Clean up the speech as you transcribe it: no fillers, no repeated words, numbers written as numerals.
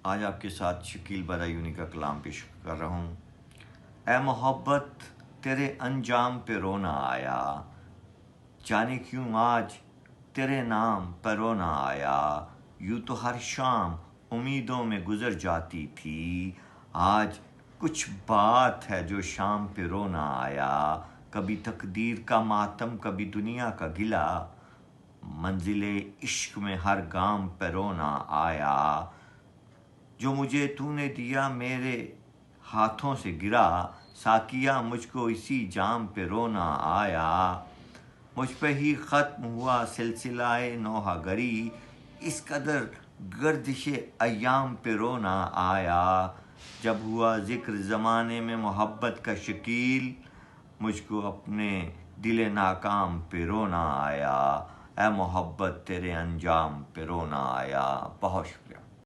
आज आपके साथ शकील बदायूनी का कलाम पेश कर रहा हूँ। ए मोहब्बत तेरे अंजाम पे रोना आया, जाने क्यों आज तेरे नाम पर रोना आया। यूँ तो हर शाम उम्मीदों में गुजर जाती थी, आज कुछ बात है जो शाम पे रोना आया। कभी तकदीर का मातम, कभी दुनिया का गिला, मंजिले इश्क में हर गाम पे रोना आया। जो मुझे तूने दिया मेरे हाथों से गिरा, साकिया मुझको इसी जाम पे रोना आया। मुझ पे ही ख़त्म हुआ सिलसिलाए नौहागरी, इस कदर गर्दिशे अय्याम पे रोना आया। जब हुआ ज़िक्र ज़माने में मोहब्बत का शकील, मुझको अपने दिल नाकाम पे रोना आया। ए मोहब्बत तेरे अंजाम पे रोना आया। बहुत शुक्रिया।